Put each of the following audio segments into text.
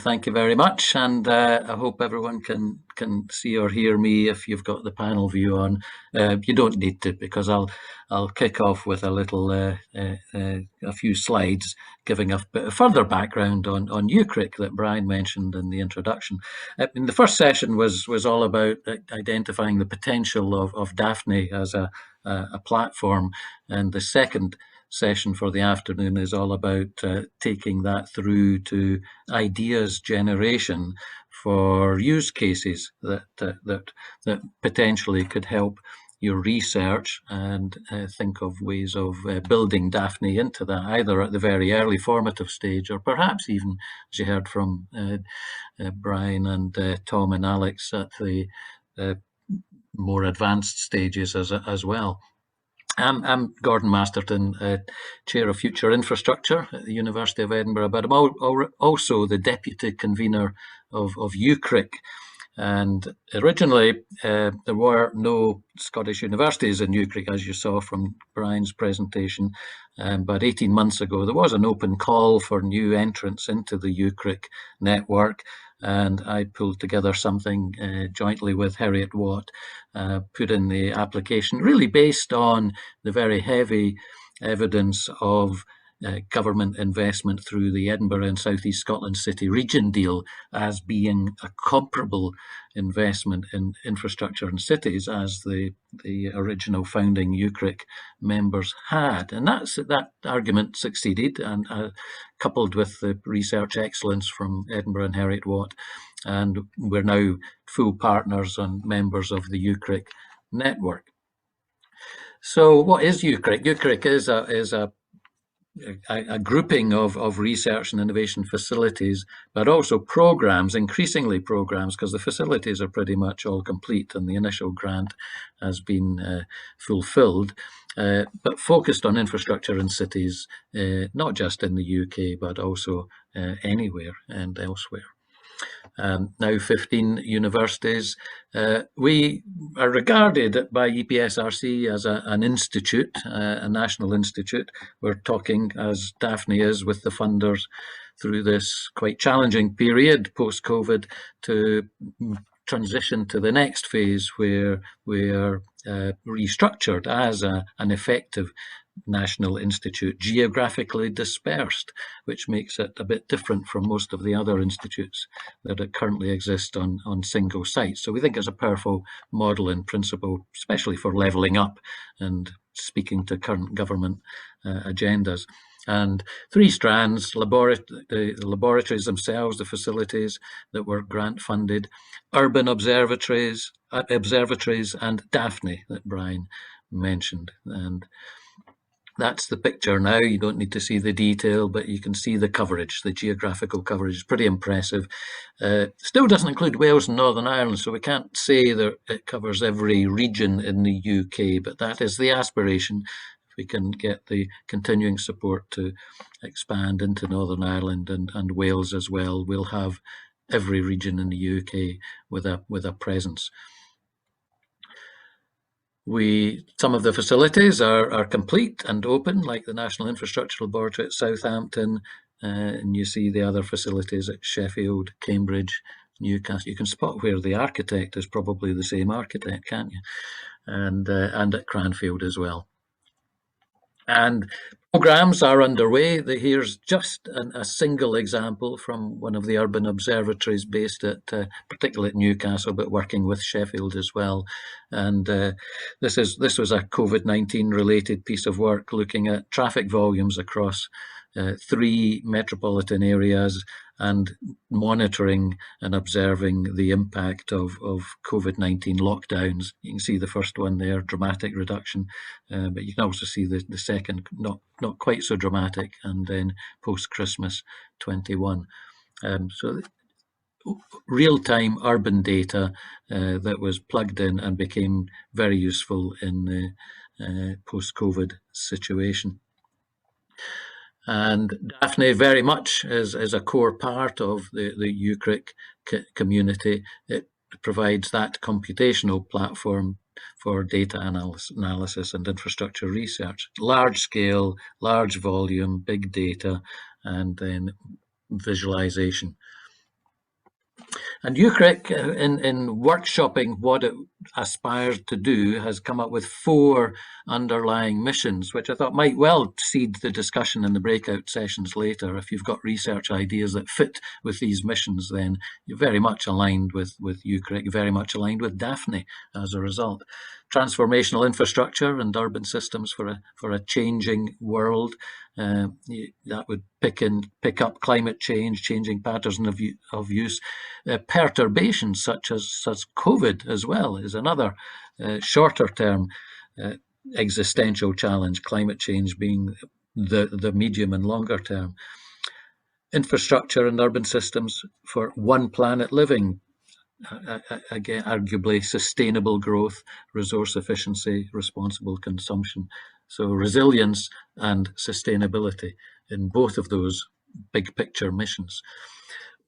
Thank you very much, and I hope everyone can see or hear me if you've got the panel view on. You don't need to, because I'll kick off with a little a few slides giving a bit of further background on UKCRIC that Brian mentioned in the introduction. The first session was all about identifying the potential of DAFNI as a platform, and the second session for the afternoon is all about taking that through to ideas generation for use cases that potentially could help your research, and think of ways of building DAFNI into that, either at the very early formative stage or perhaps even, as you heard from Brian and Tom and Alex, at the more advanced stages as well. I'm Gordon Masterton, Chair of Future Infrastructure at the University of Edinburgh, but I'm also the Deputy Convener of UKCRIC. And originally, there were no Scottish universities in UKCRIC, as you saw from Brian's presentation. But 18 months ago, there was an open call for new entrants into the UKCRIC network, and I pulled together something jointly with Heriot Watt, put in the application, really based on the very heavy evidence of government investment through the Edinburgh and South East Scotland City Region deal as being a comparable investment in infrastructure and cities as the original founding UKCRIC members had. And that argument succeeded, and coupled with the research excellence from Edinburgh and Heriot Watt, and we're now full partners and members of the UKCRIC network. So what is UKCRIC? UKCRIC is a grouping of research and innovation facilities, but also programs, increasingly programs, because the facilities are pretty much all complete and the initial grant has been fulfilled, but focused on infrastructure in cities, not just in the UK, but also anywhere and elsewhere. Now 15 universities. We are regarded by EPSRC as an institute, a national institute. We're talking, as DAFNI is, with the funders through this quite challenging period post-COVID to transition to the next phase, where we are restructured as an effective national institute, geographically dispersed, which makes it a bit different from most of the other institutes that currently exist on single sites. So we think it's a powerful model in principle, especially for levelling up and speaking to current government agendas. And three strands: the laboratories themselves, the facilities that were grant funded, urban observatories, and DAFNI that Brian mentioned. And that's the picture now. You don't need to see the detail, but you can see the coverage, the geographical coverage is pretty impressive. Still doesn't include Wales and Northern Ireland, so we can't say that it covers every region in the UK, but that is the aspiration. If we can get the continuing support to expand into Northern Ireland and Wales as well, we'll have every region in the UK with a presence. Some of the facilities are complete and open, like the National Infrastructure Laboratory at Southampton, and you see the other facilities at Sheffield, Cambridge, Newcastle. You can spot where the architect is probably the same architect, can't you? And at Cranfield as well. And programs are underway. Here's just a single example from one of the urban observatories based at, particularly at Newcastle, but working with Sheffield as well. And this was a COVID-19 related piece of work looking at traffic volumes across 3 metropolitan areas and monitoring and observing the impact of COVID-19 lockdowns. You can see the first one there, dramatic reduction, but you can also see the second, not quite so dramatic, and then post-Christmas 21. So real-time urban data that was plugged in and became very useful in the post-COVID situation. And DAFNI very much is a core part of the UKCRIC community. It provides that computational platform for data analysis and infrastructure research. Large scale, large volume, big data, and then visualization. And UKCRIC, in workshopping what it aspires to do, has come up with 4 underlying missions, which I thought might well seed the discussion in the breakout sessions later. If you've got research ideas that fit with these missions, then you're very much aligned with UKCRIC, very much aligned with DAFNI as a result. Transformational infrastructure and urban systems for a changing world. That would pick up climate change, changing patterns of use. Perturbations such as COVID as well is another shorter term existential challenge, climate change being the medium and longer term. Infrastructure and urban systems for one planet living, again, arguably sustainable growth, resource efficiency, responsible consumption. So resilience and sustainability in both of those big picture missions.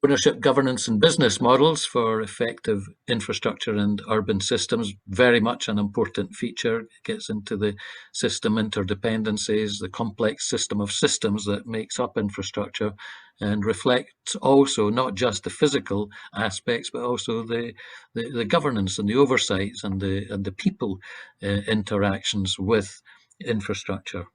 Ownership, governance and business models for effective infrastructure and urban systems, very much an important feature. It gets into the system interdependencies, the complex system of systems that makes up infrastructure, and reflects also not just the physical aspects, but also the governance and the oversights and the people interactions with infrastructure.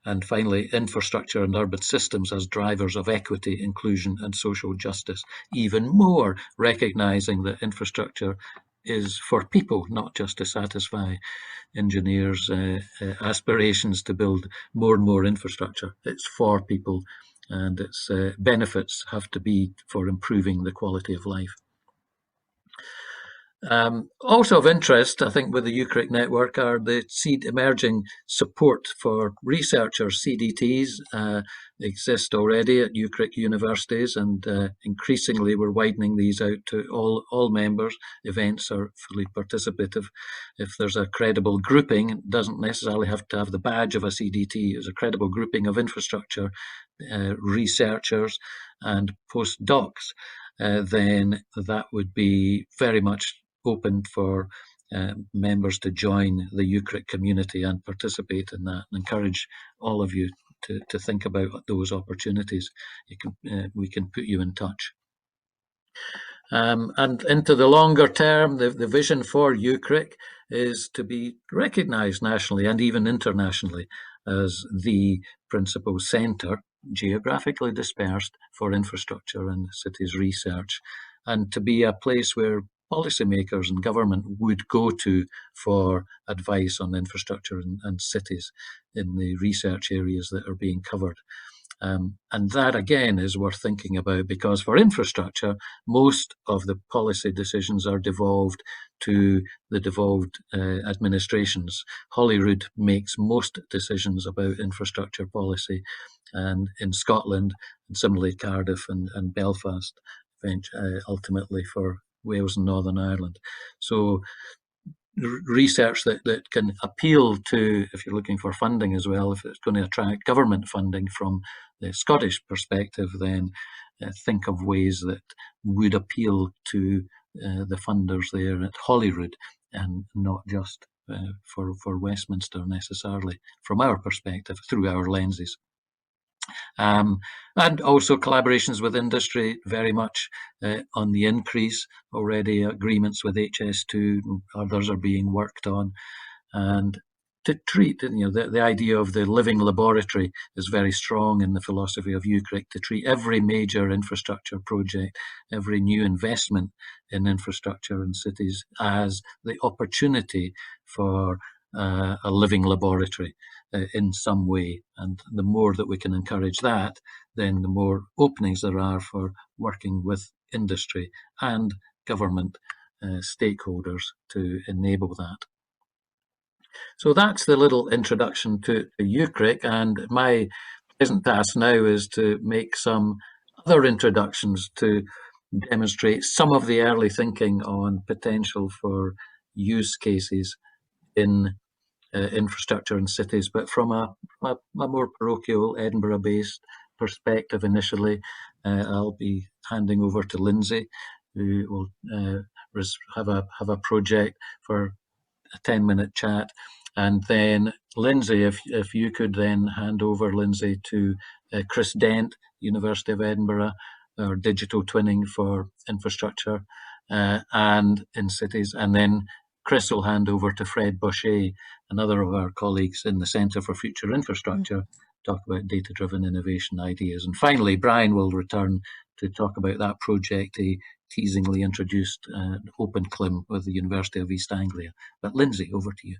And finally, infrastructure and urban systems as drivers of equity, inclusion and social justice, even more recognising that infrastructure is for people, not just to satisfy engineers' aspirations to build more and more infrastructure. It's for people, and its benefits have to be for improving the quality of life. Also of interest, I think, with the UKCRIC network are the emerging support for researchers. CDTs exist already at UKCRIC universities, and increasingly we're widening these out to all members. Events are fully participative. If there's a credible grouping, it doesn't necessarily have to have the badge of a CDT. There's a credible grouping of infrastructure researchers and postdocs, then that would be very much open for members to join the UKCRIC community and participate in that, and encourage all of you to think about those opportunities. We can put you in touch. And into the longer term, the vision for UKCRIC is to be recognised nationally and even internationally as the principal centre, geographically dispersed, for infrastructure and cities research, and to be a place where policymakers and government would go to for advice on infrastructure and cities in the research areas that are being covered. And that, again, is worth thinking about, because for infrastructure, most of the policy decisions are devolved to the devolved administrations. Holyrood makes most decisions about infrastructure policy, and in Scotland, and similarly Cardiff and Belfast, ultimately for Wales and Northern Ireland. So research that can appeal to, if you're looking for funding as well, if it's going to attract government funding from the Scottish perspective, then think of ways that would appeal to the funders there at Holyrood, and not just for Westminster necessarily, from our perspective, through our lenses. And also collaborations with industry, very much on the increase. Already agreements with HS2, others are being worked on. And to treat, the idea of the living laboratory is very strong in the philosophy of UKCRIC, to treat every major infrastructure project, every new investment in infrastructure in cities as the opportunity for a living laboratory in some way. And the more that we can encourage that, then the more openings there are for working with industry and government stakeholders to enable that. So that's the little introduction to UKCRIC, and my present task now is to make some other introductions to demonstrate some of the early thinking on potential for use cases in infrastructure in cities, but from a more parochial, Edinburgh-based perspective initially. I'll be handing over to Lindsay, who will have a project for a 10-minute chat. And then Lindsay, if you could then hand over, Lindsay, to Chris Dent, University of Edinburgh, our digital twinning for infrastructure and in cities. And then Chris will hand over to Fred Boucher, another of our colleagues in the Centre for Future Infrastructure, talk about data-driven innovation ideas. And finally, Brian will return to talk about that project he teasingly introduced, Open Clim with the University of East Anglia. But Lindsay, over to you.